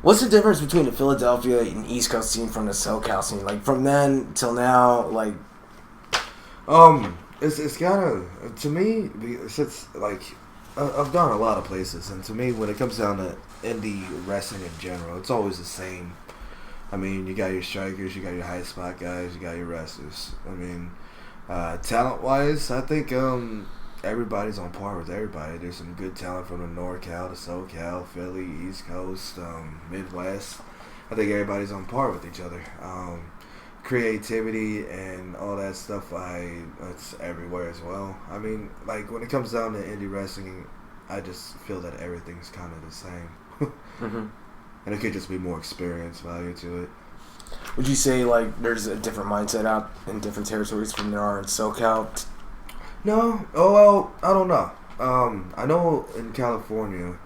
What's the difference between the Philadelphia and East Coast scene from the SoCal scene? Like from then till now, like. It's gotta, to me, it's like I've done a lot of places, and to me, when it comes down to indie wrestling in general, it's always the same. I mean, you got your strikers, you got your high spot guys, you got your wrestlers. I mean, talent wise, I think everybody's on par with everybody. There's some good talent from the NorCal to SoCal, Philly, East Coast, Midwest. I think everybody's on par with each other. Creativity and all that stuff, it's everywhere as well. I mean, like when it comes down to indie wrestling, I just feel that everything's kind of the same. Mm-hmm. And it could just be more experience value to it. Would you say like there's a different mindset out in different territories from there are in SoCal? No. Oh well, I don't know. I know in California,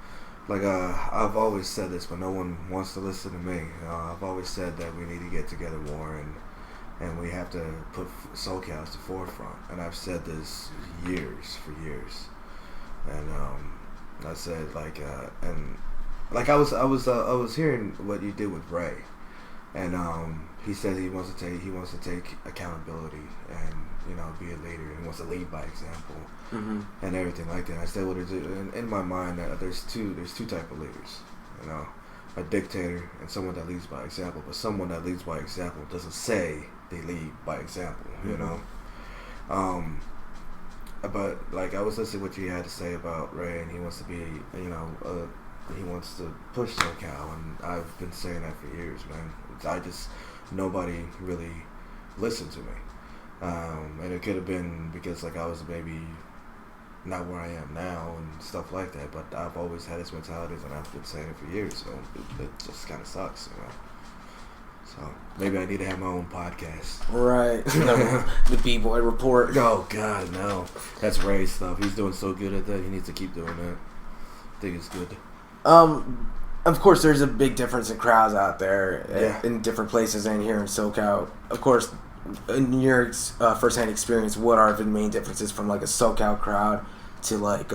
like I've always said this, but no one wants to listen to me. I've always said that we need to get together more and we have to put SoCal as the forefront. And I've said this for years. And I said I was hearing what you did with Ray, and he said he wants to take accountability and be a leader and wants to lead by example. Mm-hmm. And everything like that. I said, well, in my mind, there's two type of leaders, a dictator and someone that leads by example. But someone that leads by example doesn't say they lead by example, Mm-hmm. But like I was listening to what you had to say about Ray, and he wants to be, he wants to push SoCal, and I've been saying that for years, man. Nobody really listened to me, and it could have been because like I was maybe not where I am now and stuff like that, but I've always had this mentality, and I've been saying it for years, so it just kind of sucks, So maybe I need to have my own podcast. Right. The B-Boy Report. Oh, God, no. That's Ray's stuff. He's doing so good at that. He needs to keep doing that. I think it's good. Of course, there's a big difference in crowds out there in different places and here in SoCal. Of course, in your first-hand experience, what are the main differences from like a SoCal crowd to like,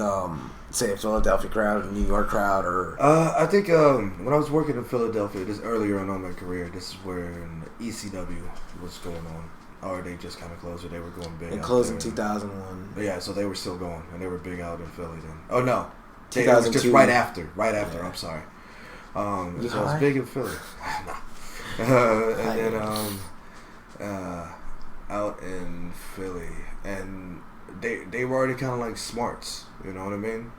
say, a Philadelphia crowd, a New York crowd, or? I think when I was working in Philadelphia, this earlier on in my career, this is where ECW was going on. Or they just kind of closed, or they were going big. It closed in 2001. Yeah, so they were still going, and they were big out in Philly then. Oh no, 2002. It was just right after. Yeah. I'm sorry. So it was big in Philly. And then out in Philly, and they were already kind of like smarts. You know what I mean?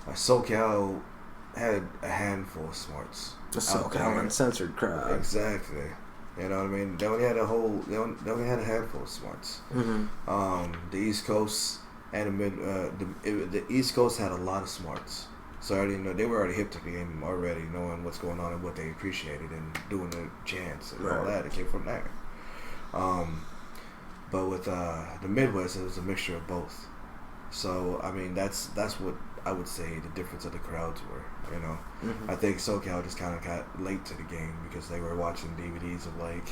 SoCal had a handful of smarts. The SoCal Uncensored crowd. Exactly. You know what I mean? They only had a handful of smarts. Mm-hmm. The East Coast and the East Coast had a lot of smarts. So they were already hip to the game already, knowing what's going on and what they appreciated and doing the chants and all that. It came from there. But with the Midwest, it was a mixture of both. So I mean, that's what I would say the difference of the crowds were. Mm-hmm. I think SoCal just kind of got late to the game because they were watching DVDs of like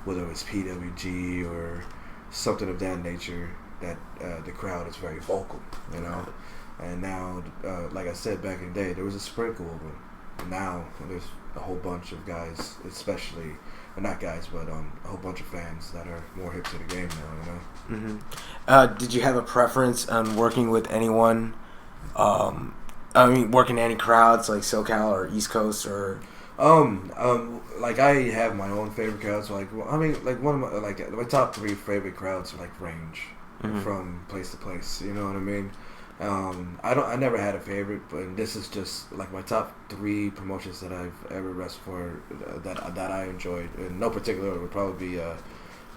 whether it was PWG or something of that nature. That the crowd is very vocal, Right. And now, like I said back in the day, there was a sprinkle of them. Now there's a whole bunch of guys, especially not guys, but a whole bunch of fans that are more hip to the game now. Mm-hmm. Did you have a preference on working with anyone? Working any crowds like SoCal or East Coast or? Like I have my own favorite crowds. Like one of my top 3 favorite crowds are like range from place to place. You know what I mean? I never had a favorite, but this is just like my top 3 promotions that I've ever wrestled for that I enjoyed. In no particular order, would probably be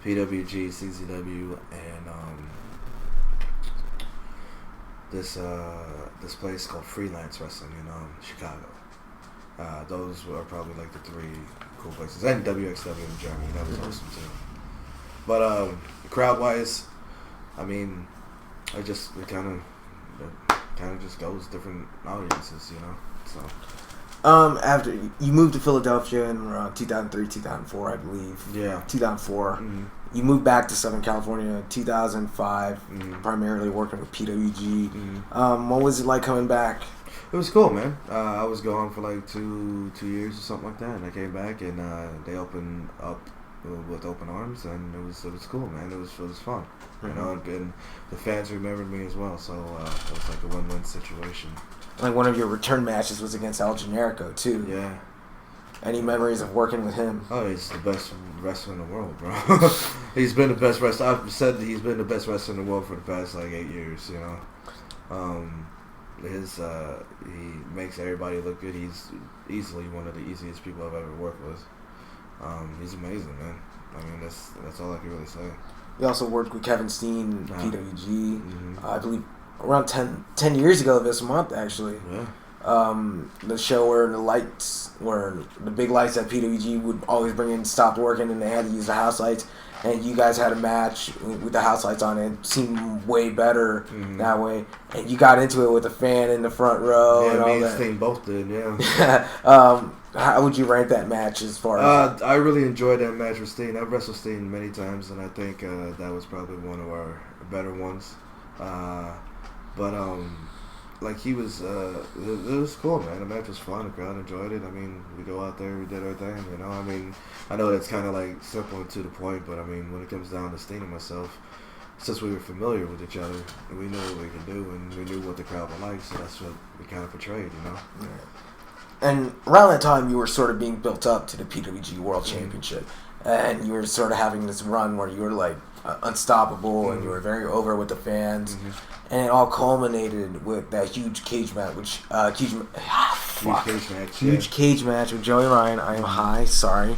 PWG, CZW, and this place called Freelance Wrestling in Chicago. Those were probably like the 3 cool places, and WXW in Germany. That was awesome too. But crowd wise, I mean, it kind of just goes different audiences, So. After you moved to Philadelphia in around 2003, 2004, I believe. Yeah. 2004. Mm-hmm. you moved back to Southern California in 2005, primarily working with PWG. What was it like coming back? It was cool, man. I was gone for like two years or something like that, and I came back, and they opened up with open arms, and it was cool, man. It was fun, you know, and the fans remembered me as well, so it was like a win-win situation. Like one of your return matches was against El Generico too. Yeah. Any memories of working with him? Oh, he's the best wrestler in the world, bro. He's been the best wrestler. I've said that he's been the best wrestler in the world for the past like 8 years, you know. He makes everybody look good. He's easily one of the easiest people I've ever worked with. He's amazing, man. I mean, that's all I can really say. We also worked with Kevin Steen, PWG. I believe around 10 years ago this month, actually. Yeah. The show where the big lights that PWG would always bring in stopped working, and they had to use the house lights. And you guys had a match with the house lights on. It seemed way better that way. And you got into it with a fan in the front row. Yeah, and all me and that. Steen both did, yeah. How would you rank that match as far as... I really enjoyed that match with Steen. I've wrestled Steen many times, and I think that was probably one of our better ones. Like he was, it was cool, man. The match was fun. The crowd enjoyed it. I mean, we go out there, we did our thing, you know. I mean, I know that's kind of like simple and to the point, but I mean, when it comes down to Steen and myself, since we were familiar with each other, we knew what we could do, and we knew what the crowd would like, so that's what we kind of portrayed, you know. Yeah. And around that time, you were sort of being built up to the PWG World Championship, and you were sort of having this run where you were like unstoppable, and you were very over with the fans. And it all culminated with that huge cage match, huge cage match with Joey Ryan. I am high, sorry.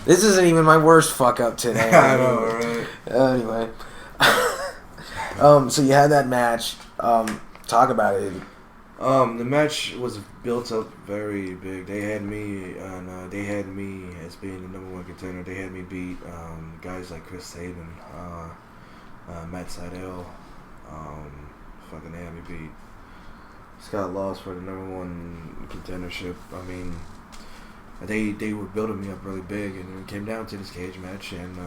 This isn't even my worst fuck up today. I know, right? Anyway, so you had that match. Talk about it. The match was built up very big. They had me, and they had me as being the #1 contender. They had me beat guys like Chris Sabin, Matt Seidel, fucking they had me beat Scott Laws for the #1 contendership. I mean, they were building me up really big, and it came down to this cage match, and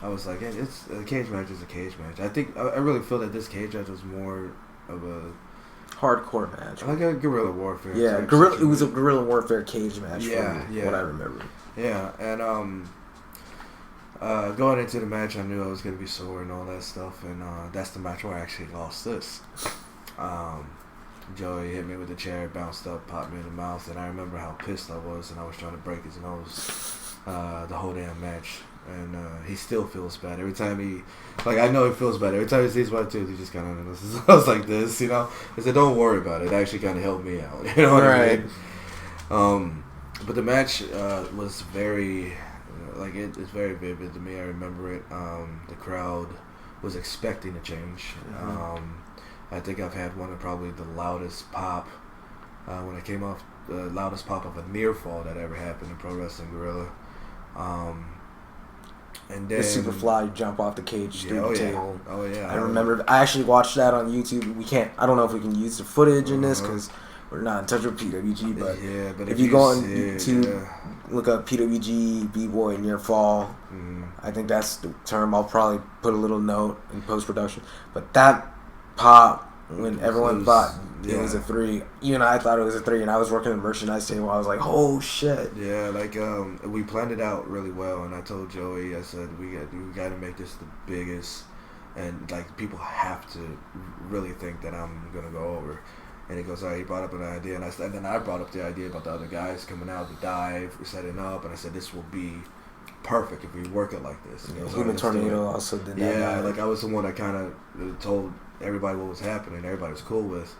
I was like, hey, a cage match is a cage match. I really feel that this cage match was more of a hardcore match, like a Guerrilla Warfare. Yeah, it was a Guerrilla Warfare cage match. Yeah, what I remember. Yeah, and going into the match, I knew I was gonna be sore and all that stuff, and that's the match where I actually lost this. Joey hit me with the chair, bounced up, popped me in the mouth, and I remember how pissed I was, and I was trying to break his nose the whole damn match. And he still feels bad every time I know he feels bad every time he sees my tooth. He just kind of I was like this, you know. I said, don't worry about it. It actually kind of helped me out, you know what I mean? But the match was very, it's very vivid to me. I remember it. The crowd was expecting a change. I think I've had one of probably the loudest pop when I came off, the loudest pop of a near fall that ever happened in Pro Wrestling Guerrilla. And then the Superfly jump off the cage through the table. Oh yeah. I remember. I actually watched that on YouTube. I don't know if we can use the footage in this because we're not in touch with PWG. But if you go on YouTube, look up PWG B-Boy Near Fall. I think that's the term. I'll probably put a little note in post production. But that pop when everyone thought it was a 3. Even I thought it was a 3, and I was working the merchandise table. I was like, oh shit. Yeah, we planned it out really well, and I told Joey, I said we got to make this the biggest, and like people have to really think that I'm gonna go over. And he goes, all right, he brought up an idea, and then I brought up the idea about the other guys coming out, the dive, setting up, and I said this will be perfect if we work it like this. Human Tornado also did that. Yeah, like I was the one that kind of told everybody what was happening. Everybody was cool with.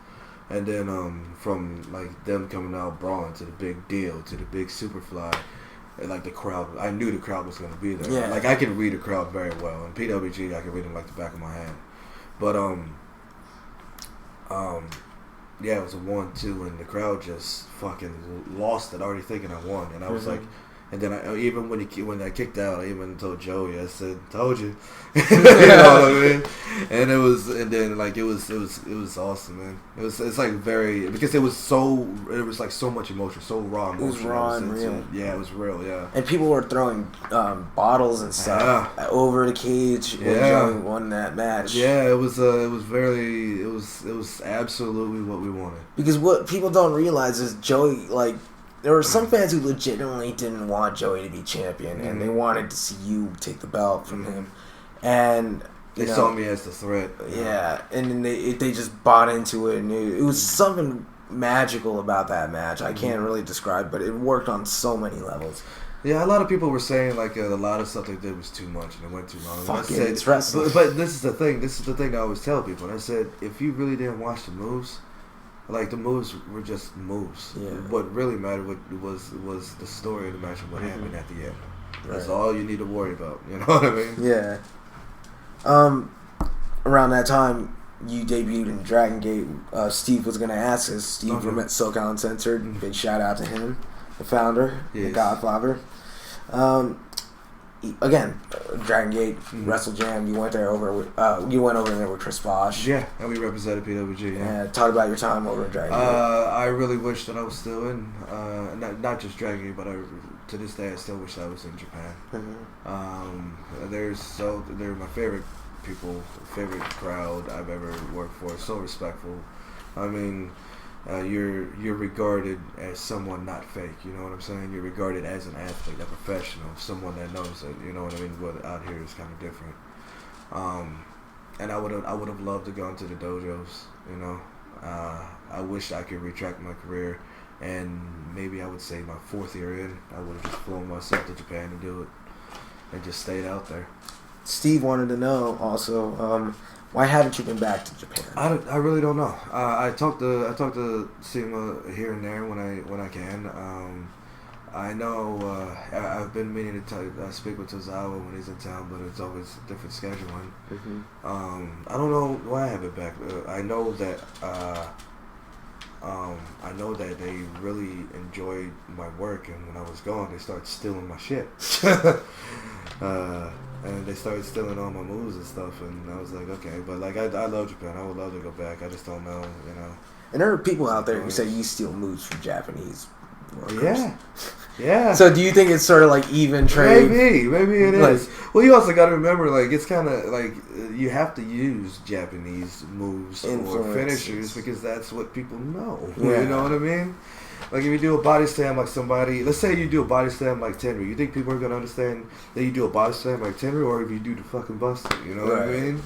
And then from like them coming out brawling to the big deal to the big Superfly, and like the crowd, I knew the crowd was going to be there. Yeah. Like I could read the crowd very well. In PWG, I could read them like the back of my hand. But yeah, it was a 1-2, and the crowd just fucking lost it, already thinking I won. And I was like, And then even when I kicked out, I even told Joey, I said, "Told you," you know what I mean? And it was awesome, man. It's like because it was like so much emotion, so raw emotion. It was raw and real. Yeah, it was real. Yeah. And people were throwing bottles and stuff over the cage when Joey won that match. Yeah, it was absolutely what we wanted. Because what people don't realize is Joey, like, there were some fans who legitimately didn't want Joey to be champion, and they wanted to see you take the belt from him. And they saw me as the threat. Yeah, and then they just bought into it, and it was something magical about that match. I can't really describe, but it worked on so many levels. Yeah, a lot of people were saying like a lot of stuff they did was too much and it went too long. Fuck it, it's wrestling. But this is the thing. This is the thing I always tell people. And I said, if you really didn't watch the moves, like the moves were just moves. Yeah. What really mattered was the story of the match and what happened at the end. That's all you need to worry about. You know what I mean? Yeah. Around that time, you debuted in Dragon Gate. Steve was gonna ask us. Steve from SoCal Uncensored. Big shout out to him, the founder, the Godfather. Again, Dragon Gate, Wrestle Jam. You went there over with Chris Bosh. Yeah, and we represented PWG. Yeah, talk about your time over in Dragon Gate. I really wish that I was still in, not just Dragon Gate, but to this day I still wish I was in Japan. They're my favorite people, favorite crowd I've ever worked for. So respectful. I mean, you're regarded as someone not fake. You know what I'm saying? You're regarded as an athlete, a professional, someone that knows it. You know what I mean? But out here is kind of different. And I would have loved to go into the dojos. You know, I wish I could retract my career, and maybe I would say my 4th year in, I would have just flown myself to Japan and do it, and just stayed out there. Steve wanted to know also, why haven't you been back to Japan? I really don't know. I talk to Sima here and there when I can. I know I've been meaning to speak with Tozawa when he's in town, but it's always different scheduling. I don't know why I haven't back. I know that they really enjoyed my work, and when I was gone, they started stealing my shit. And they started stealing all my moves and stuff, and I was like, okay, but like I love Japan. I would love to go back. I just don't know, you know. And there are people out there who say you steal moves from Japanese workers. Yeah. So do you think it's sort of like even trade? Maybe it is. Well, you also got to remember, like, it's kind of like you have to use Japanese moves or finishers because that's what people know. Yeah. You know what I mean? Like, if you do a body slam like somebody, let's say you do a body slam like Tenry, you think people are going to understand that you do a body slam like Tenry, or if you do the fucking Buster, you know what I mean?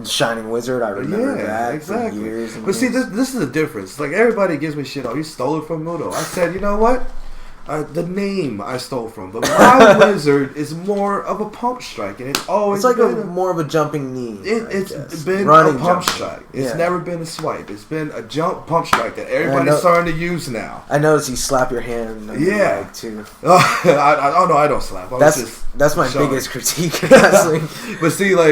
Shining Wizard, I remember that for years. But see, this is the difference. Like, everybody gives me shit, you stole it from Muto. I said, you know what? The name I stole from, but my wizard is more of a pump strike, and it's always like more of a jumping knee. It's been a pump strike. It's never been a swipe. It's been a jump pump strike that everybody's starting to use now. I noticed you slap your hand. Leg too. Oh no, I don't slap. That's my biggest critique of wrestling. But see, I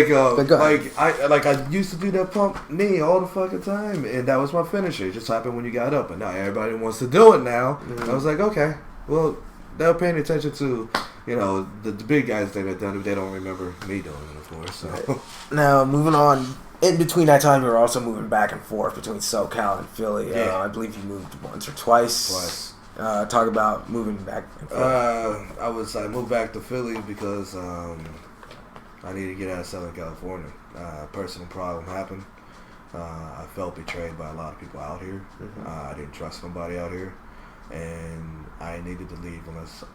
used to do that pump knee all the fucking time, and that was my finisher. It just happened when you got up, but now everybody wants to do it now. I was like, okay. Well, they're paying attention to, you know, the big guys that have done it. They don't remember me doing it, of course. So. Now, moving on. In between that time, you were also moving back and forth between SoCal and Philly. Yeah. I believe you moved once or twice. Talk about moving back and forth. I moved back to Philly because I needed to get out of Southern California. A personal problem happened. I felt betrayed by a lot of people out here. I didn't trust nobody out here. And I needed to leave because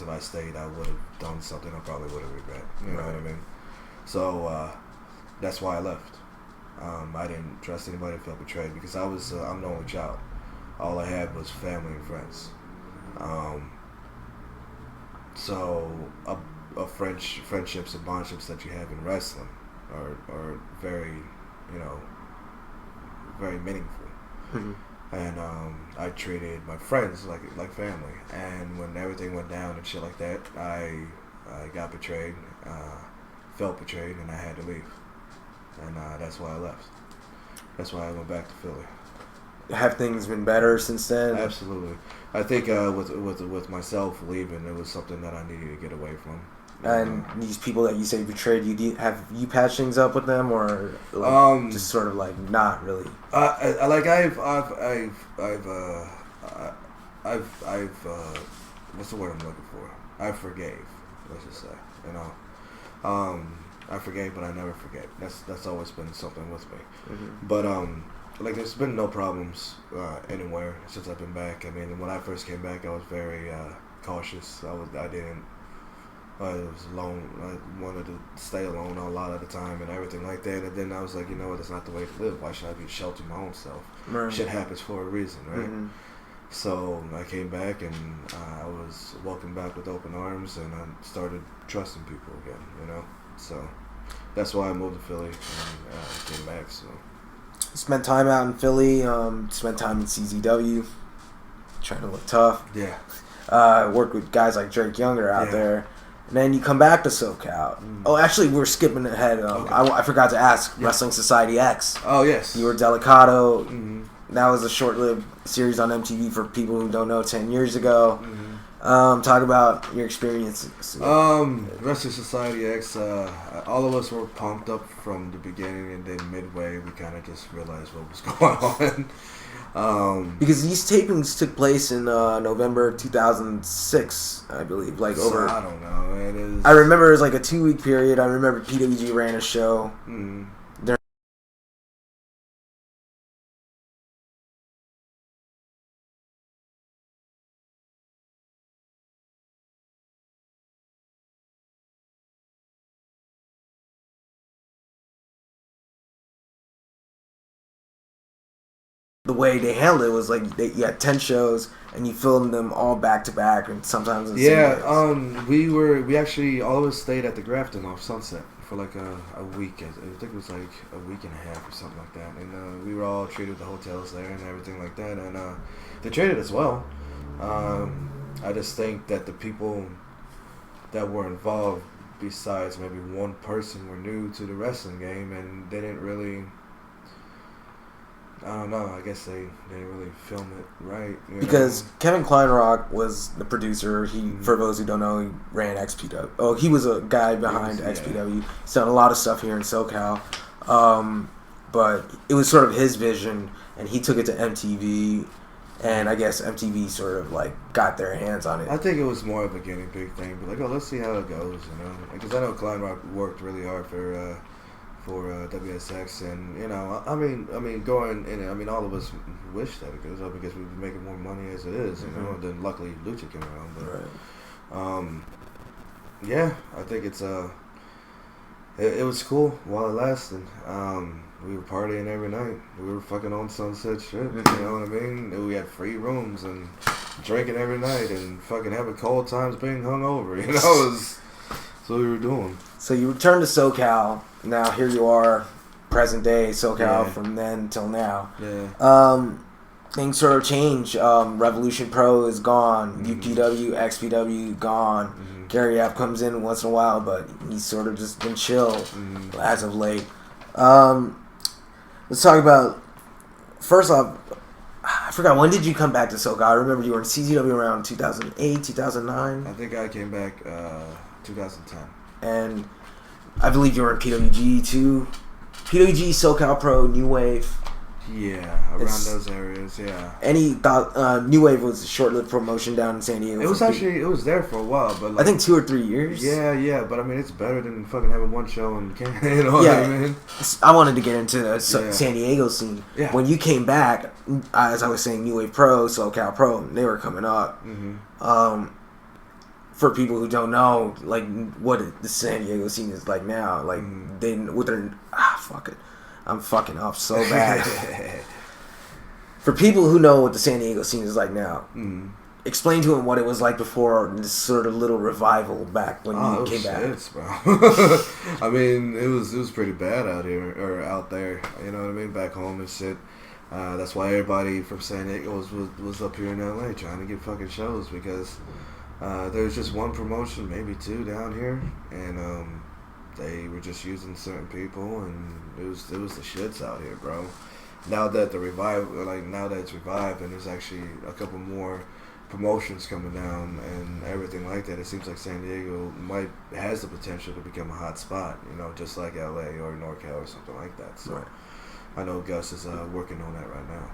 if I stayed, I would have done something I probably would have regret. You know what I mean? So that's why I left. I didn't trust anybody. I felt betrayed because I'm the only child. All I had was family and friends. So friendships and bondships that you have in wrestling are very, you know, very meaningful. And I treated my friends like family. And when everything went down and shit like that, I got betrayed, felt betrayed, and I had to leave. And that's why I left. That's why I went back to Philly. have things been better since then? Absolutely. I think with myself leaving, it was something that I needed to get away from. And these people that you say betrayed you, have you patched things up with them, or just sort of like not really? I've what's the word I'm looking for? I forgave. Let's just say, I forgave, but I never forget. That's always been something with me. Mm-hmm. But like there's been no problems anywhere since I've been back. I mean, when I first came back, I was very cautious. I was alone. I wanted to stay alone a lot of the time and everything like that. And then I was like, you know what? That's not the way to live. Why should I be sheltering my own self? Right. Shit happens for a reason, right? Mm-hmm. So I came back and I was welcomed back with open arms, and I started trusting people again. So that's why I moved to Philly and came back. So spent time out in Philly. Spent time in CZW, trying to look tough. Yeah. Worked with guys like Drake Younger out there. And then you come back to SoCal. Mm. Oh, actually, we're skipping ahead. Okay. I forgot to ask. Yeah. Wrestling Society X. Oh, yes. You were Delicado. Mm-hmm. That was a short-lived series on MTV for people who don't know, 10 years ago. Mm-hmm. Talk about your experiences. Wrestling Society X, all of us were pumped up from the beginning, and then midway, we kind of just realized what was going on. Because these tapings took place in November 2006, I believe. I don't know. I remember it was like a 2-week period. I remember PWG ran a show. Mm. The way they handled it was like you had 10 shows and you filmed them all back to back, and sometimes we actually all of us stayed at the Grafton off Sunset for like a week. I think it was like a week and a half or something like that, and we were all treated the hotels there and everything like that, and they treated us well. I just think that the people that were involved, besides maybe one person, were new to the wrestling game, and they didn't really, I don't know, I guess they didn't really film it right. Because Kevin Kleinrock was the producer. He, for those who don't know, he ran XPW. Oh, he was a guy behind XPW. He's done a lot of stuff here in SoCal. But it was sort of his vision, and he took it to MTV, and I guess MTV sort of like got their hands on it. I think it was more of a guinea pig thing. But like, let's see how it goes, Because I know Kleinrock worked really hard for WSX, and I mean, going in it, I mean, all of us wish that it goes up because we've been making more money as it is, and then luckily Lucha came around. But yeah, I think it's it was cool while it lasted. We were partying every night. We were fucking on Sunset Strip. You know what I mean? We had free rooms and drinking every night and fucking having cold times being hungover. That's what we were doing. So you returned to SoCal. Now here you are, present day SoCal from then till now. Yeah. Things sort of change. Revolution Pro is gone. UPW, XPW gone. Mm-hmm. Gary App comes in once in a while, but he's sort of just been chill as of late. Let's talk about, first off, I forgot, when did you come back to SoCal? I remember you were in CZW around 2008, 2009. I think I came back 2010. And I believe you were in PWG too. PWG, SoCal Pro, New Wave. Yeah, around those areas, yeah. Any thought, New Wave was a short-lived promotion down in San Diego. It was there for a while, but like, I think 2 or 3 years. Yeah, but I mean, it's better than fucking having one show and what I mean? I wanted to get into the San Diego scene. Yeah. When you came back, as I was saying, New Wave Pro, SoCal Pro, they were coming up. Mm-hmm. For people who don't know, like, what the San Diego scene is like now, like, they with their fuck it. I'm fucking up so bad. For people who know what the San Diego scene is like now, explain to them what it was like before this sort of little revival back when you came back. Bro. I mean, it was pretty bad out here or out there. You know what I mean? Back home and shit. That's why everybody from San Diego was up here in LA trying to get fucking shows, because there was just one promotion, maybe 2 down here, and they were just using certain people, and it was the shits out here, bro. now that now that it's revived and there's actually a couple more promotions coming down and everything like that, it seems like San Diego has the potential to become a hot spot, just like LA or NorCal or something like that. So I know Gus is working on that right now.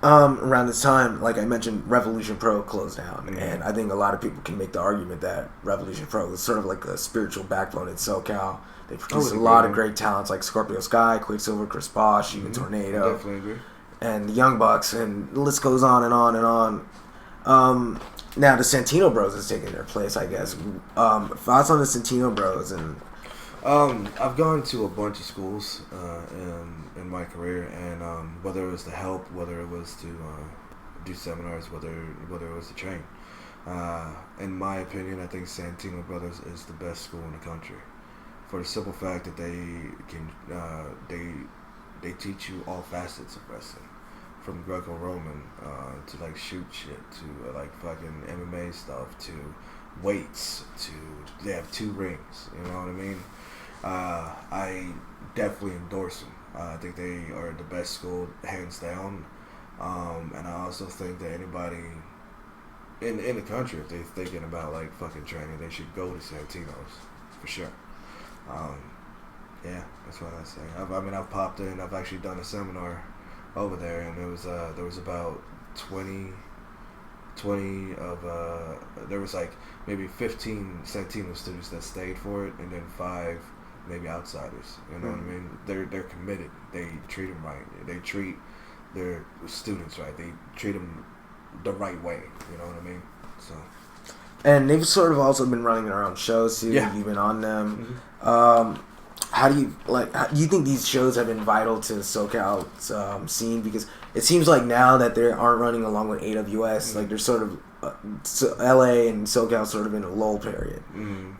Around this time, like I mentioned, Revolution Pro closed down, and I think a lot of people can make the argument that Revolution Pro is sort of like a spiritual backbone in SoCal. They produce a lot of great talents like Scorpio Sky, Quicksilver, Chris Bosh, even Tornado, definitely agree. And the Young Bucks, and the list goes on and on and on. Now the Santino Bros is taking their place, I guess. Thoughts on the Santino Bros? And I've gone to a bunch of schools in my career, and whether it was to help, whether it was to do seminars, whether it was to train. In my opinion, I think Santino Brothers is the best school in the country, for the simple fact that they teach you all facets of wrestling, from Greco-Roman to like shoot shit to like fucking MMA stuff to weights to they have 2 rings. You know what I mean? I definitely endorse them. I think they are the best school, hands down. And I also think that anybody in the country, if they're thinking about like fucking training, they should go to Santino's for sure. Yeah, that's what I say. I've popped in. I've actually done a seminar over there, and there was about 20 of there was like maybe 15 Santino students that stayed for it, and then 5 maybe outsiders. You know what I mean? They're committed. They treat them right. They treat their students right. They treat them the right way. You know what I mean? So. And they've sort of also been running their own shows too. Yeah. You've been on them. How do you think these shows have been vital to SoCal's scene? Because it seems like now that they aren't running along with AWS, like they're sort of LA and SoCal sort of in a lull period.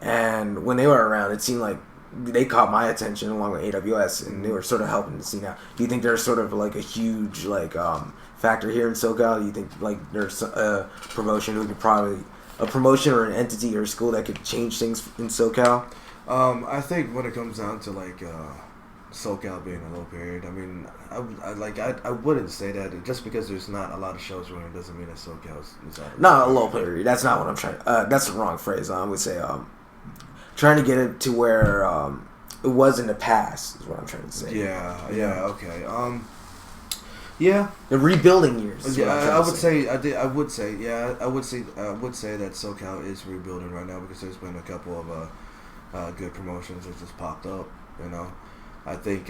And when they were around, it seemed like they caught my attention along with AWS, and they were sort of helping the scene out. Do you think there's sort of like a huge factor here in SoCal? Do you think like there's a promotion or an entity or a school that could change things in SoCal? I think when it comes down to like SoCal being a low period, I mean, I wouldn't say that just because there's not a lot of shows running doesn't mean that SoCal is not a low period. That's not what I'm trying. That's the wrong phrase. I would say trying to get it to where it was in the past is what I'm trying to say. Yeah. Okay. Yeah. The rebuilding years. Yeah, I would say that SoCal is rebuilding right now because there's been a couple of good promotions that just popped up. You know, I think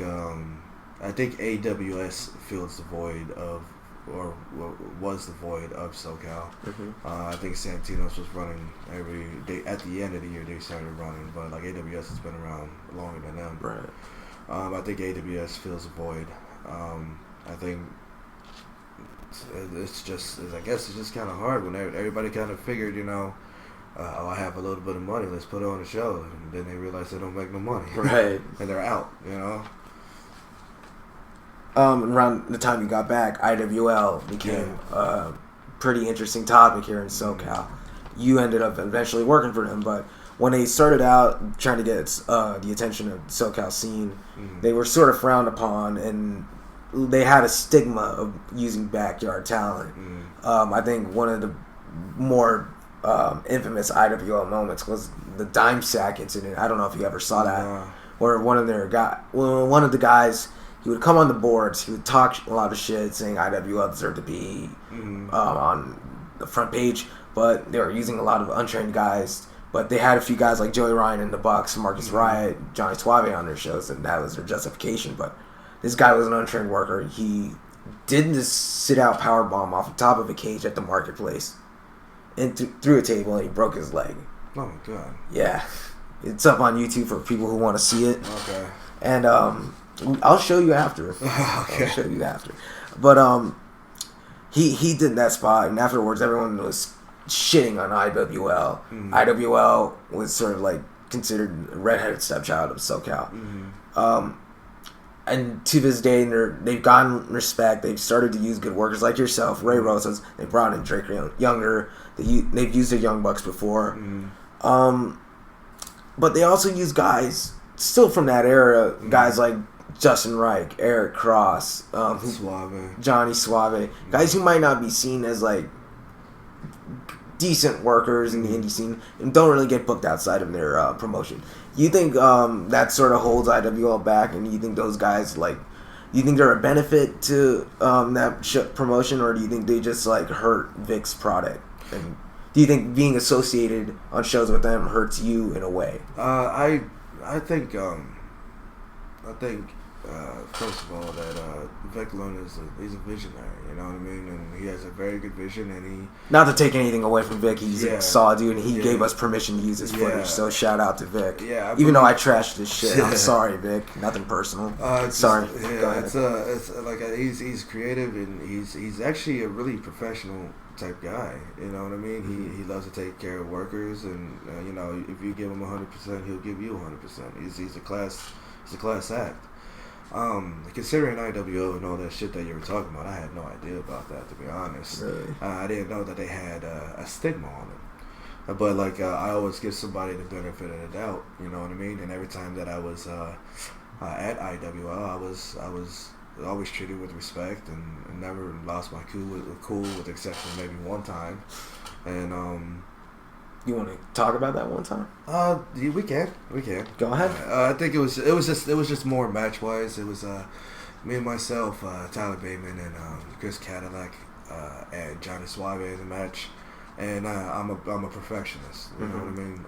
AWS fills the void of, or was the void of SoCal. I think Santino's was running every day. At the end of the year, they started running, but like AWS has been around longer than them. Right. I think AWS fills the void. I think it's just kind of hard when everybody kind of figured, I have a little bit of money, let's put on a show, and then they realize they don't make no money, right? And they're out, Around the time you got back, IWL became a pretty interesting topic here in SoCal. You ended up eventually working for them, but when they started out trying to get the attention of the SoCal scene, they were sort of frowned upon, and they had a stigma of using backyard talent. I think one of the more infamous IWL moments was the dime sack incident. I don't know if you ever saw that, where one of the guys, he would come on the boards, he would talk a lot of shit saying IWL deserved to be on the front page, but they were using a lot of untrained guys. But they had a few guys like Joey Ryan in the Bucks, Marcus Riot, Johnny Suave on their shows, and that was their justification. But this guy was an untrained worker. He did this sit-out powerbomb off the top of a cage at the marketplace and through a table, and he broke his leg. Oh, my God. Yeah. It's up on YouTube for people who want to see it. Okay. And I'll show you after. Okay. I'll show you after. But he did that spot, and afterwards everyone was shitting on IWL. IWL was sort of like considered a redheaded stepchild of SoCal. And to this day, they've gotten respect. They've started to use good workers like yourself, Ray Rosas. They brought in Drake Younger. They've used the Young Bucks before. But they also use guys still from that era, guys like Justin Reich, Eric Cross, Johnny Suave, guys who might not be seen as like decent workers in the indie scene and don't really get booked outside of their promotion. You think that sort of holds IWL back, and you think those guys like, you think they're a benefit to that promotion, or do you think they just like hurt Vic's product? And do you think being associated on shows with them hurts you in a way? I think first of all that Vic Luna he's a visionary, you know what I mean, and he has a very good vision, and he, not to take anything away from Vic, he's a solid dude, and he gave us permission to use his footage, so shout out to Vic. Even though I trashed his shit, I'm sorry, Vic. Nothing personal. Sorry. Go ahead. It's like he's creative, and he's actually a really professional type guy. You know what I mean? He loves to take care of workers, and you know, if you give him 100%, he'll give you 100%. He's a class act. Considering IWO and all that shit that you were talking about, I had no idea about that, to be honest. Really? I didn't know that they had a stigma on it. But like, I always give somebody the benefit of the doubt, you know what I mean? And every time that I was at IWO, I was always treated with respect, and never lost my cool with the exception of maybe one time. And you want to talk about that one time? We can. Go ahead. I think it was just more match wise. It was me and myself, Tyler Bateman, and Chris Cadillac, and Johnny Suave in the match. And I'm a perfectionist. You know what I mean?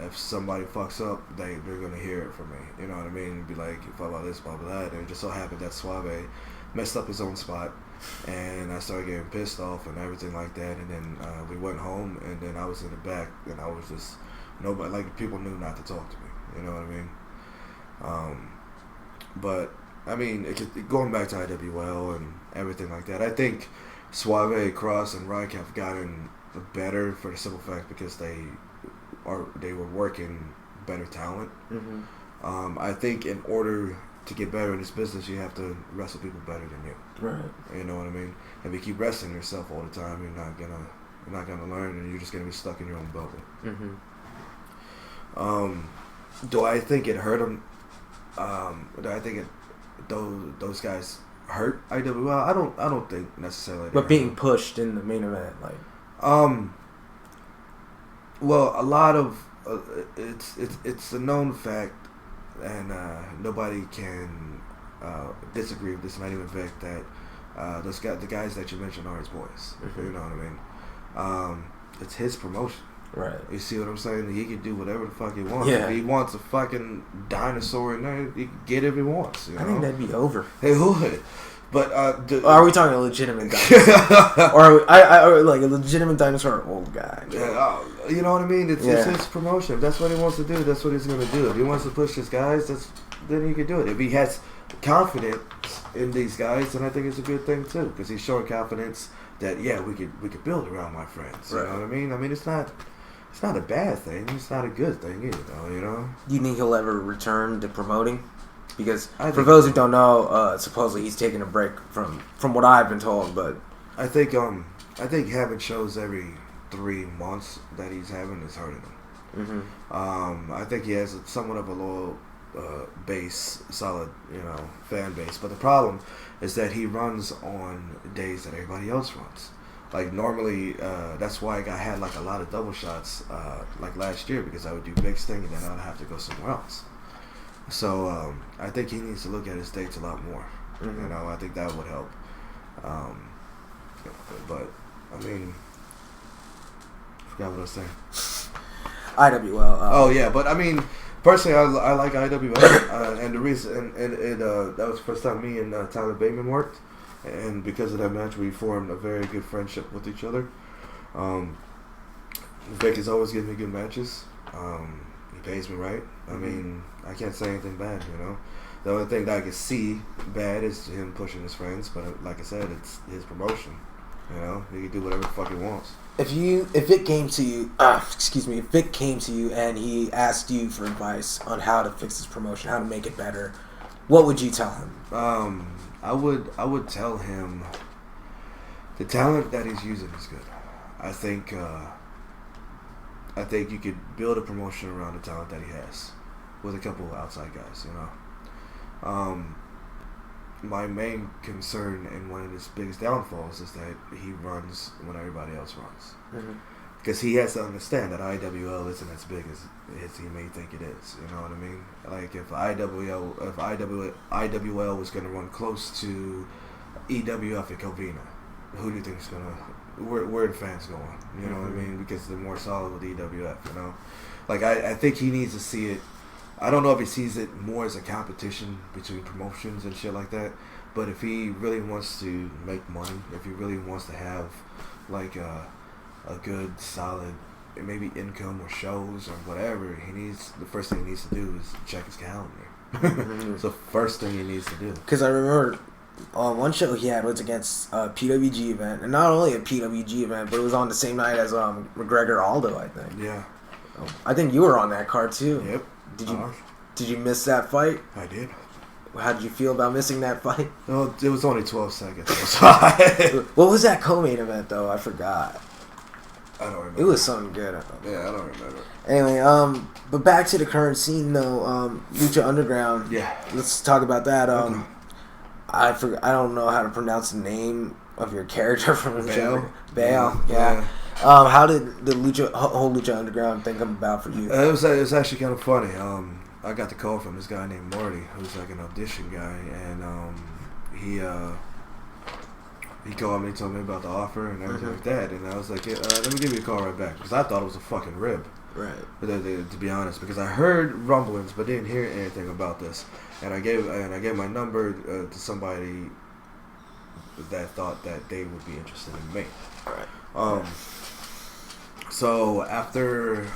If somebody fucks up, they're gonna hear it from me. You know what I mean? Be like, fuck about this, blah blah that. And it just so happened that Suave messed up his own spot, and I started getting pissed off and everything like that. And then we went home, and then I was in the back, and I was just nobody, like, people knew not to talk to me. You know what I mean? But I mean, going back to IWL and everything like that, I think Suave, Cross, and Reich have gotten better for the simple fact because they were working better talent. I think in order to get better in this business, you have to wrestle people better than you. Right. You know what I mean? If you keep wrestling yourself all the time, you're not gonna learn, and you're just gonna be stuck in your own bubble. Do I think it hurt them? Do I think those guys hurt IWL? I don't think necessarily. But being pushed in the main event, like. Well, a lot of it's a known fact, and nobody can disagree with this. Not even Vic, that the guys that you mentioned are his boys. You know what I mean? It's his promotion. Right. You see what I'm saying? He can do whatever the fuck he wants. Yeah. If he wants a fucking dinosaur in there, he can get it if he wants. You know? I think that'd be over. It would. But are we talking a legitimate dinosaur, or I like a legitimate dinosaur, or old guy? Yeah, you know what I mean? It's his promotion. If that's what he wants to do, that's what he's gonna do. If he wants to push his guys, then he can do it. If he has confidence in these guys, then I think it's a good thing too, because he's showing confidence that we could build around my friends. You know what I mean? I mean, it's not a bad thing. It's not a good thing either, you know. Do you think he'll ever return to promoting? Because for those who don't know, supposedly he's taking a break from what I've been told. But I think having shows every 3 months that he's having is hurting him. I think he has somewhat of a loyal base, solid, fan base. But the problem is that he runs on days that everybody else runs. Like normally, that's why I had like a lot of double shots like last year, because I would do Big Sting and then I'd have to go somewhere else. So I think he needs to look at his dates a lot more. I think that would help. But I mean, I forgot what I was saying. IWL. But I mean, personally, I like IWL, and the reason, and that was the first time me and Tyler Bateman worked, and because of that match, we formed a very good friendship with each other. Vic has always given me good matches. He pays me right. I mean, I can't say anything bad, The only thing that I can see bad is him pushing his friends, but like I said, it's his promotion. He can do whatever the fuck he wants. If Vic came to you, if Vic came to you and he asked you for advice on how to fix his promotion, how to make it better, what would you tell him? I would tell him the talent that he's using is good. I think you could build a promotion around the talent that he has with a couple of outside guys, my main concern and one of his biggest downfalls is that he runs when everybody else runs. Because he has to understand that IWL isn't as big as he may think it is. You know what I mean? Like if IWL was going to run close to EWF and Covina, who do you think is going to... Where are the fans going? You know what I mean? Because they're more solid with EWF, you know? Like, I think he needs to see it... I don't know if he sees it more as a competition between promotions and shit like that, but if he really wants to make money, if he really wants to have, like, a good, solid, maybe income or shows or whatever, the first thing he needs to do is check his calendar. It's the first thing he needs to do. Because I remember one show he had was against a PWG event, and not only a PWG event, but it was on the same night as McGregor Aldo, I think. Yeah. I think you were on that card too. Yep. Did you miss that fight? I did. How did you feel about missing that fight? No, it was only 12 seconds. What was that co-main event though? I forgot. I don't remember. It was something good. Yeah, I don't remember. Anyway, but back to the current scene though. Lucha Underground. Yeah. Let's talk about that. Okay. I don't know how to pronounce the name of your character from Lucha. Bale. Yeah. How did the whole Lucha Underground thing come about for you? It was actually kind of funny. I got the call from this guy named Marty, who's like an audition guy, and he called me, told me about the offer and everything like that, and I was like, let me give you a call right back, because I thought it was a fucking rib. Right. But to be honest, because I heard rumblings but didn't hear anything about this, and I gave my number to somebody that thought that they would be interested in me. Right. So after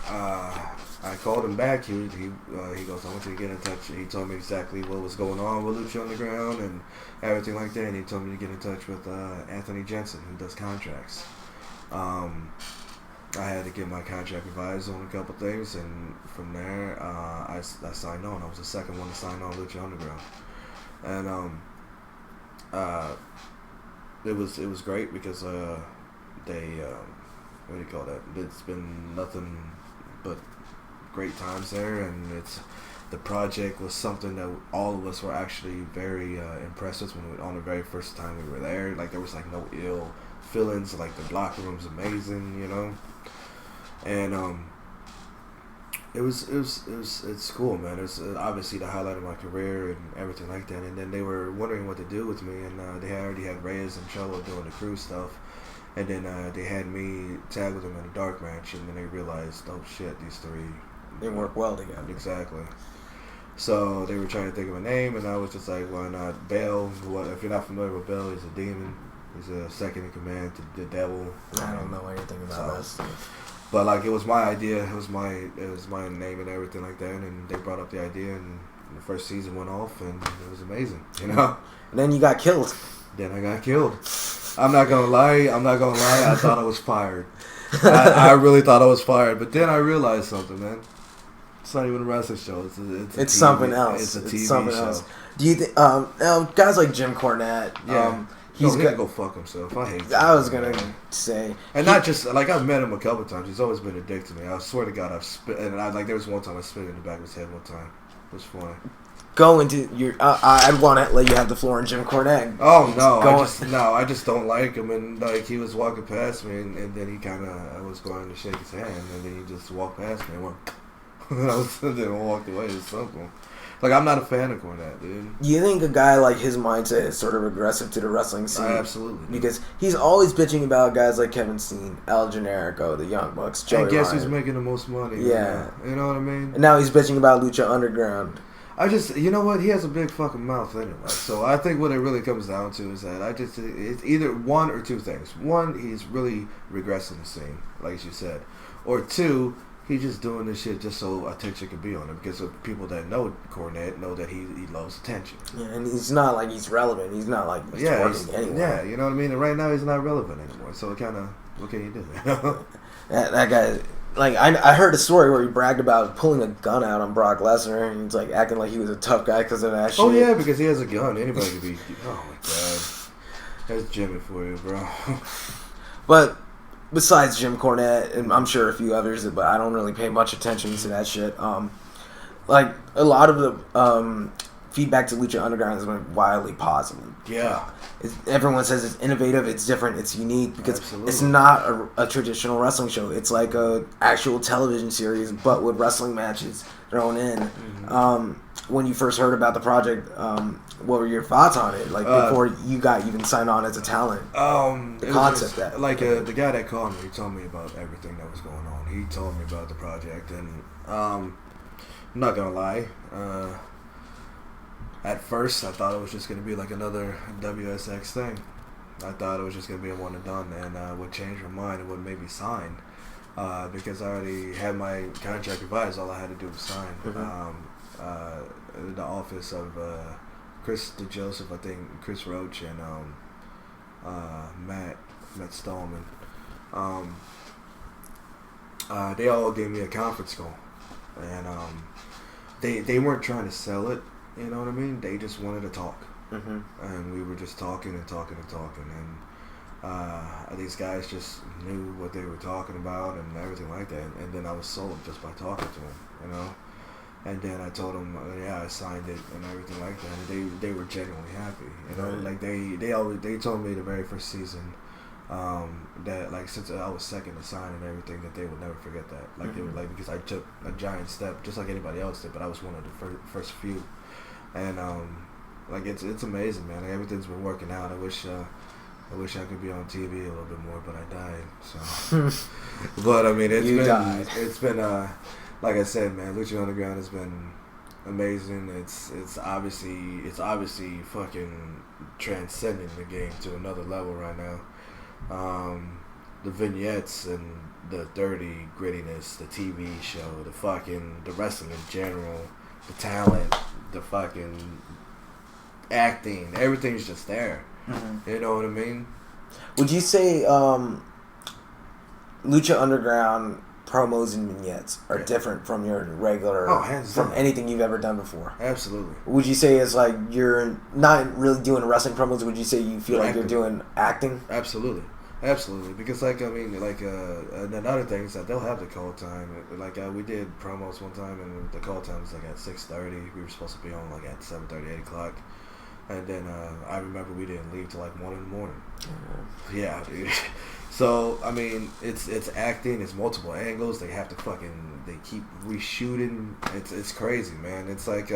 I called him back, he goes, I want you to get in touch. He told me exactly what was going on with Lucha Underground and everything like that, and he told me to get in touch with Anthony Jensen, who does contracts. I had to get my contract revised on a couple things, and from there I signed on. I was the second one to sign on Lucha Underground, and it was great because they what do you call that? It's been nothing but great times there, and the project was something that all of us were actually very impressed with on the very first time we were there. Like there was like no ill feelings. Like the locker room's amazing, you know. And it's cool, man. It's obviously the highlight of my career and everything like that. And then they were wondering what to do with me, and they already had Reyes and Cholo doing the crew stuff. And then they had me tag with them in a dark match, and then they realized, oh shit, these three... They work well together. Exactly. So they were trying to think of a name, and I was just like, why not Bale? If you're not familiar with Bale, he's a demon. He's a second in command to the devil. I don't know anything about this. But like, it was my idea. It was my name and everything like that, and they brought up the idea, and the first season went off, and it was amazing, you know? And then you got killed. Then I got killed. I'm not gonna lie. I thought I was fired. I really thought I was fired, but then I realized something, man. It's not even a wrestling show. It's something else. It's a TV show. Else. Do you think guys like Jim Cornette? Yeah. He can go fuck himself. I hate. I was gonna say, and not just like I've met him a couple times. He's always been a dick to me. I swear to God, I've spit. And there was one time I spit in the back of his head one time. It was funny. Go into your. I'd want to let you have the floor on Jim Cornette. Oh no, I just don't like him. And like he was walking past me, and then he I was going to shake his hand, and then he just walked past me and went. Then walked away. It's simple. Like I'm not a fan of Cornette, dude. You think a guy like his mindset is sort of aggressive to the wrestling scene? Absolutely. Because he's always bitching about guys like Kevin Steen, El Generico, the Young Bucks, Joey And guess Ryan. who's making the most money? Yeah. You know what I mean? And now he's bitching about Lucha Underground. You know what? He has a big fucking mouth anyway. So I think what it really comes down to is that it's either one or two things. One, he's really regressing the scene, like you said. Or two, he's just doing this shit just so attention can be on him. Because of people that know Cornette know that he loves attention. Yeah, and he's not like he's relevant. He's not like he's working anywhere. Yeah, you know what I mean? And right now he's not relevant anymore. So it kind of, what can you do? that guy... Like, I heard a story where he bragged about pulling a gun out on Brock Lesnar, and he's like acting like he was a tough guy because of that shit. Oh yeah, because he has a gun. Anybody could be. Oh my god, that's Jimmy for you, bro. But besides Jim Cornette, and I'm sure a few others, but I don't really pay much attention to that shit. Like a lot of the feedback to Lucha Underground has been wildly positive. Yeah. Everyone says it's innovative, it's different, it's unique because Absolutely. it's not a traditional wrestling show. It's like a actual television series, but with wrestling matches thrown in. When you first heard about the project, what were your thoughts on it? Like before you got even signed on as a talent, the concept that the guy that called me, he told me about everything that was going on. He told me about the project, and I'm not gonna lie. At first, I thought it was just going to be like another WSX thing. I thought it was just going to be a one and done, and what changed my mind and what made me sign, because I already had my contract revised. All I had to do was sign. In the office of Chris DeJoseph, I think Chris Roach and Matt Stallman. They all gave me a conference call, and they weren't trying to sell it. You know what I mean? They just wanted to talk. And we were just talking and talking and talking. And these guys just knew what they were talking about and everything like that. And then I was sold just by talking to them, you know? And then I told them, yeah, I signed it and everything like that. And they were genuinely happy, you know? Like they told me the very first season that, like, since I was second to sign and everything, that they would never forget that. Like, they were like, because I took a giant step just like anybody else did, but I was one of the first few. And like it's amazing, man. Like, everything's been working out. I wish I could be on TV a little bit more, but I died. So, but I mean, it's been like I said, man. Lucha Underground has been amazing. It's obviously fucking transcending the game to another level right now. The vignettes and the dirty grittiness, the TV show, the wrestling in general, the talent, the fucking acting, everything's just there. You know what I mean? Would you say Lucha Underground promos and vignettes are different from your regular, from anything you've ever done before? Absolutely. Would you say it's like you're not really doing wrestling promos? Would you say you feel like you're doing acting? Absolutely. Because like, I mean, like, and another thing is that they'll have the call time. Like, we did promos one time, and the call time was like at 6:30. We were supposed to be on like at 7:30, 8 o'clock. And then I remember we didn't leave till like 1 in the morning. Yeah, dude. So I mean, it's acting. It's multiple angles. They keep reshooting. It's crazy, man. It's like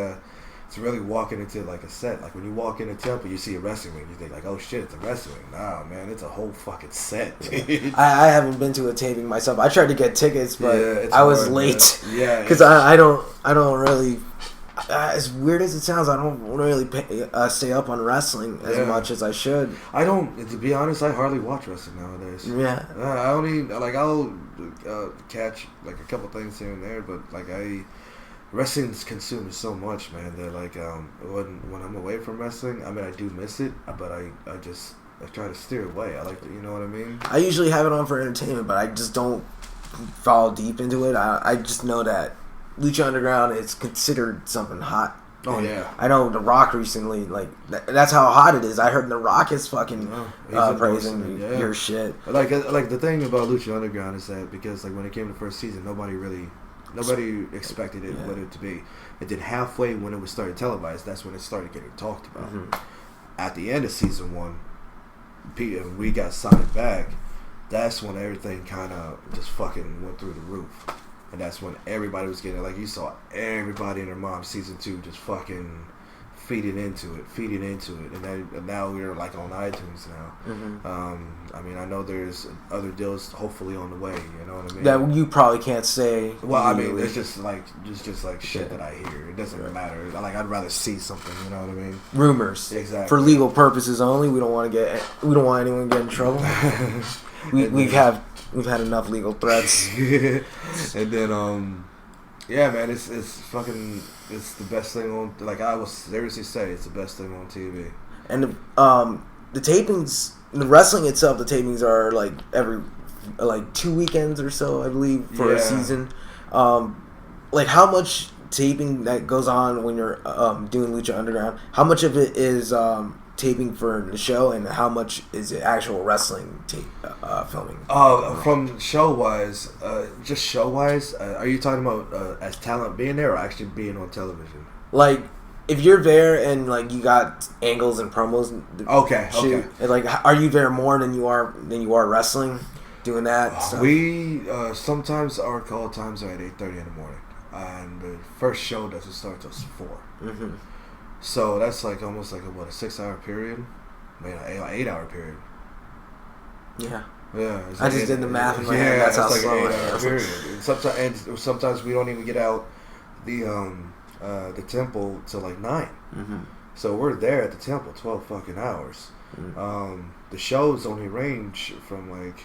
it's really walking into like a set. Like when you walk in a temple, you see a wrestling ring. You think like, oh shit, it's a wrestling ring. Nah, man, it's a whole fucking set. I haven't been to a taping myself. I tried to get tickets, but I was late. Man. Yeah, because I don't really. As weird as it sounds, I don't really stay up on wrestling as much as I should. I don't. To be honest, I hardly watch wrestling nowadays. Yeah. I only I'll catch like a couple things here and there, but like wrestling's consumed so much, man. That like when I'm away from wrestling, I mean I do miss it, but I try to steer away. I like to, you know what I mean. I usually have it on for entertainment, but I just don't fall deep into it. I just know that Lucha Underground is considered something hot. Oh yeah, I know The Rock recently, like that's how hot it is. I heard The Rock is fucking praising your shit. Like the thing about Lucha Underground is that because like when it came to the first season, nobody expected it what it to be. And then halfway when it was started televised, that's when it started getting talked about. At the end of season 1, we got signed back. That's when everything kind of just fucking went through the roof. And that's when everybody was getting, like you saw everybody and their mom season 2 just fucking feeding into it. And now we're like on iTunes now. I mean, I know there's other deals hopefully on the way, you know what I mean? That you probably can't say. Well, I mean, it's just like shit that I hear. It doesn't matter. Like, I'd rather see something, you know what I mean? Rumors. Exactly. For legal purposes only. We don't want anyone to get in trouble. We've had enough legal threats. And then yeah, man, it's the best thing on. Like, I will seriously say, it's the best thing on TV. And the tapings, the wrestling itself, the tapings are like every 2 weekends or so, I believe, for a season. Like, how much taping that goes on when you're doing Lucha Underground? How much of it is taping for the show, and how much is it actual wrestling filming? From show-wise, are you talking about as talent being there or actually being on television? Like, if you're there and like you got angles and promos, okay. Like, are you there more than you are wrestling, doing that stuff? We sometimes our call times are at 8:30 in the morning, and the first show doesn't start till 4. Mm-hmm. So that's like almost like a 6-hour period, maybe an 8-hour period. Yeah. Yeah, I just did the math in my head. That's how slow it is. Period. And sometimes we don't even get out the temple till like 9. Mm-hmm. So we're there at the temple 12 fucking hours. Mm-hmm. The shows only range from like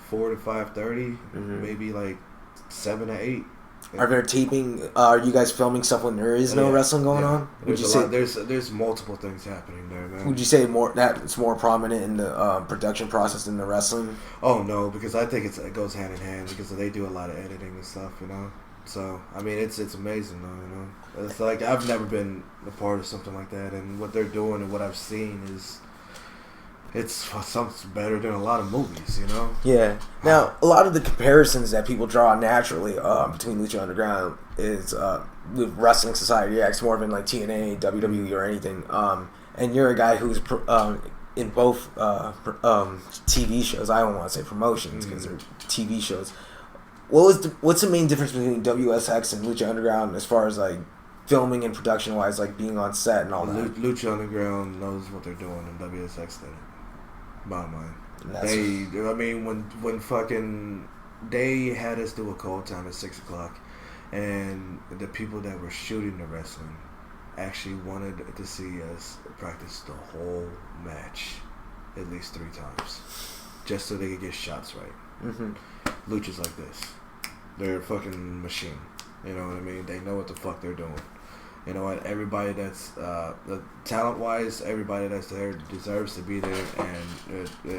4 to 5:30, maybe like 7 to 8. Are there taping? Are you guys filming stuff when there is no wrestling going on? Would you say there's multiple things happening there, man? Would you say it's more prominent in the production process than the wrestling? Oh no, because I think it goes hand in hand because they do a lot of editing and stuff, you know. So I mean, it's amazing though, you know. It's like I've never been a part of something like that, and what they're doing and what I've seen is. It's something better than a lot of movies, you know? Yeah. Now, a lot of the comparisons that people draw naturally between Lucha Underground is with Wrestling Society X, more than like TNA, WWE, or anything. And you're a guy who's in both TV shows. I don't want to say promotions because they're TV shows. What's the main difference between WSX and Lucha Underground as far as like filming and production wise, like being on set and all that? Lucha Underground knows what they're doing, and WSX didn't. Bottom line. When fucking they had us do a call time at 6 o'clock, and the people that were shooting the wrestling actually wanted to see us practice the whole match at least 3 times, just so they could get shots right. Mm-hmm. Lucha's like this. They're a fucking machine. You know what I mean? They know what the fuck they're doing. You know what? Everybody that's talent-wise, everybody that's there deserves to be there, and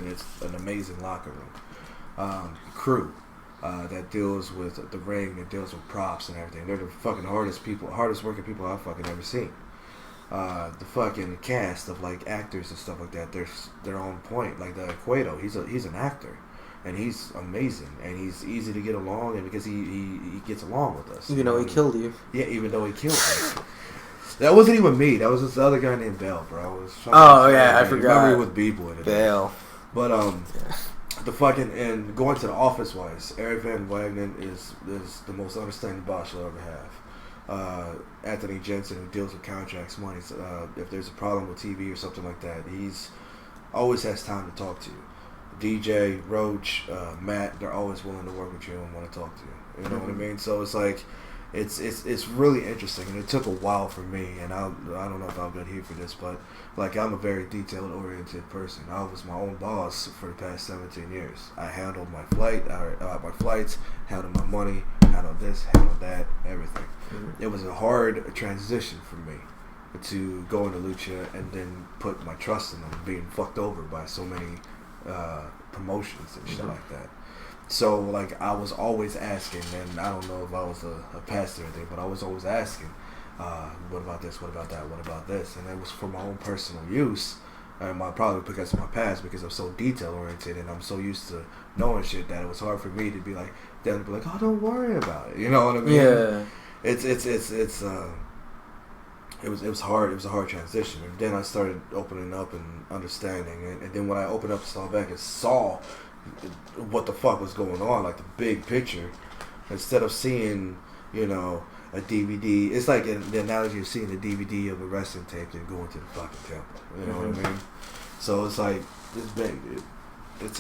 it's an amazing locker room. Crew that deals with the ring, that deals with props and everything. They're the fucking hardest working people I've fucking ever seen. The fucking cast of like actors and stuff like that, they're on point. Like the Cueto, he's an actor. And he's amazing, and he's easy to get along, and because he gets along with us. Even though he killed you. Yeah, even though he killed me. That wasn't even me. That was this other guy named Bell, bro. I forgot. Remember with B-Boy. Bell. But the fucking and going to the office wise, Eric Van Wagenen is the most understanding boss you'll ever have. Anthony Jensen, who deals with contracts, money. If there's a problem with TV or something like that, he's always has time to talk to you. DJ, Roach, Matt, they're always willing to work with you and want to talk to you. You know what I mean? So it's like, it's really interesting, and it took a while for me. And I don't know if I've been here for this, but like I'm a very detail oriented person. I was my own boss for the past 17 years. I handled my flights, handled my money, handled this, handled that, everything. Mm-hmm. It was a hard transition for me to go into Lucha and then put my trust in them, being fucked over by so many promotions and shit like that. So like I was always asking, and I don't know if I was a pastor or anything, but I was always asking, what about this, what about that, what about this? And it was for my own personal use, and probably because of my past, because I'm so detail oriented and I'm so used to knowing shit that it was hard for me to be like, them to be like, oh, don't worry about it, you know what I mean? Yeah. It was hard. It was a hard transition, and then I started opening up and understanding, and then when I opened up, saw back and saw what the fuck was going on, like the big picture, instead of seeing, you know, a DVD. It's like the analogy of seeing a DVD of a wrestling tape and going to the fucking temple. You know what I mean? So it's like it's big, dude. It's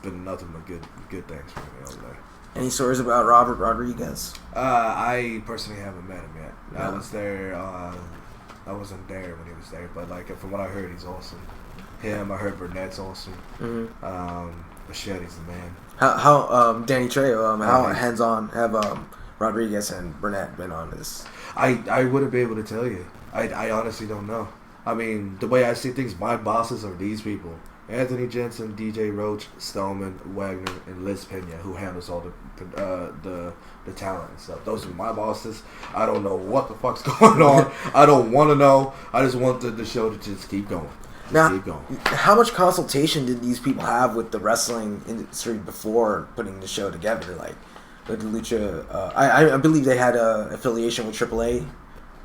been nothing but good things for me over there. Any stories about Robert Rodriguez? I personally haven't met him yet. No. I was there. I wasn't there when he was there, but like from what I heard, he's awesome. I heard Burnett's awesome. Mm-hmm. Machete's the man. How Danny Trejo? How hands-on have Rodriguez and Burnett been on this? I wouldn't be able to tell you. I honestly don't know. I mean, the way I see things, my bosses are these people. Anthony Jensen, DJ Roach, Stallman, Wagner, and Liz Pena, who handles all the talent and stuff. Those are my bosses. I don't know what the fuck's going on. I don't want to know. I just want the show to just keep going. Now, how much consultation did these people have with the wrestling industry before putting the show together? Like, with Lucha, I believe they had a affiliation with AAA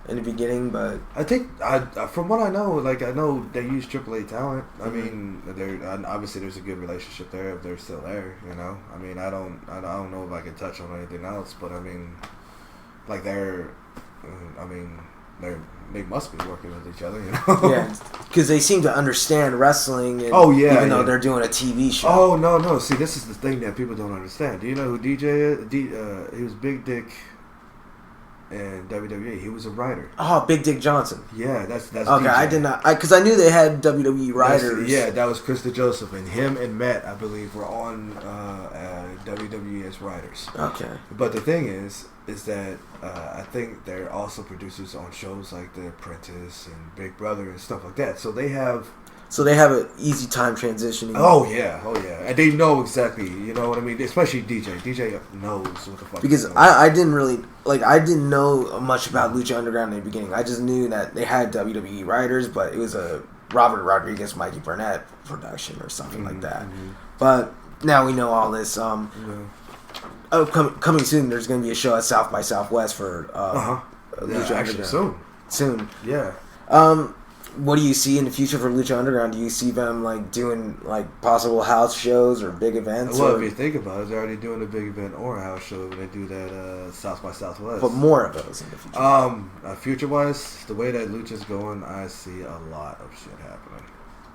in the beginning, but I think from what I know, like I know they use AAA talent. I mean, obviously there's a good relationship there if they're still there. You know, I mean, I don't know if I can touch on anything else, but I mean, like they must be working with each other, you know? Yeah, because they seem to understand wrestling. And even though they're doing a TV show. Oh no! See, this is the thing that people don't understand. Do you know who DJ is? He was Big Dick in WWE. He was a writer. Oh, Big Dick Johnson. Yeah, that's okay. DJ. I did not, because I knew they had WWE writers. That was Krista Joseph, and him and Matt, I believe, were on WWE as writers. Okay. But the thing is that I think they're also producers on shows like The Apprentice and Big Brother and stuff like that. So they have an easy time transitioning. Oh yeah, and they know exactly. You know what I mean? Especially DJ. DJ knows what the fuck. Because I didn't know much about Lucha Underground in the beginning. I just knew that they had WWE writers, but it was a Robert Rodriguez, Mikey Burnett production or something like that. Mm-hmm. But now we know all this. Coming soon, there's going to be a show at South by Southwest for Lucha Underground. Soon. Yeah. What do you see in the future for Lucha Underground? Do you see them like doing like possible house shows or big events? Well, if you think about it, they're already doing a big event or a house show when they do that South by Southwest. But more of those in the future. Future-wise, the way that Lucha's going, I see a lot of shit happening.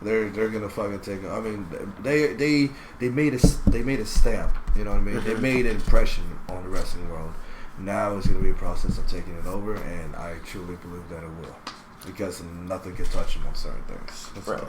They're gonna fucking take. I mean, they made a stamp. You know what I mean? They made an impression on the wrestling world. Now it's gonna be a process of taking it over, and I truly believe that it will. Because nothing can touch them on certain things. That's right.